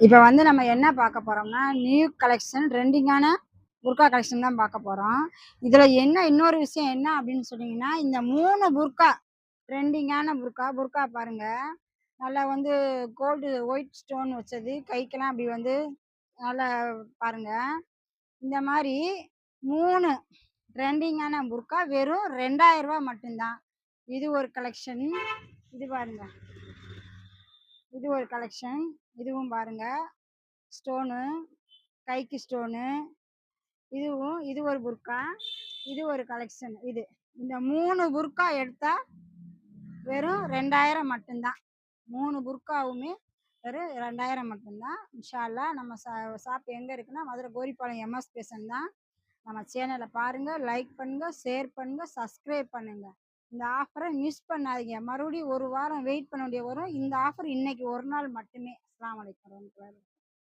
இப்ப வந்து நம்ம என்ன பார்க்க போறோம்னா, நியூ கலெக்ஷன் ட்ரெண்டிங்கான புர்கா கலெக்ஷன் தான் பார்க்க போறோம். இதுல இன்னொரு விஷயம் என்ன அப்படின்னு சொன்னீங்கன்னா, இந்த 3 புர்கா ட்ரெண்டிங்கான புர்கா பாருங்க. நல்லா வந்து ஒயிட் ஸ்டோன் வச்சது. கைக்கெல்லாம் அப்படி வந்து நல்லா பாருங்க. இந்த மாரி 3 ட்ரெண்டிங்கான புர்கா வெறும் ரூ. 2000 மட்டும் தான். இது ஒரு கலெக்ஷன். இது பாருங்க. இது ஒரு கலெக்ஷன். இதுவும் பாருங்க. ஸ்டோனு, கைக்கு ஸ்டோனு. இது ஒரு புர்கா. இது ஒரு கலெக்ஷன் இது. இந்த 3 புர்கா எடுத்தா வெறும் 2000 மட்டும்தான். 3 புர்காவுமே வெறும் 2000 மட்டும்தான். இன்ஷா அல்லாஹ் நம்ம ஷாப் எங்க இருக்குன்னா, மதுரை கோரிப்பாளையம் எம்எஸ் ஸ்டேஷன் தான். நம்ம சேனல பாருங்க, லைக் பண்ணுங்க, ஷேர் பண்ணுங்க, சப்ஸ்கிரைப் பண்ணுங்க. இந்த ஆஃபர மிஸ் பண்ணாதீங்க. மறுபடியும் 1 வாரம் வெயிட் பண்ண வேண்டிய வரும். இந்த ஆஃபர் இன்னைக்கு ஒரு நாள் மட்டுமே. அஸ்ஸலாமு அலைக்கும் வரஹ்மத்துல்லாஹி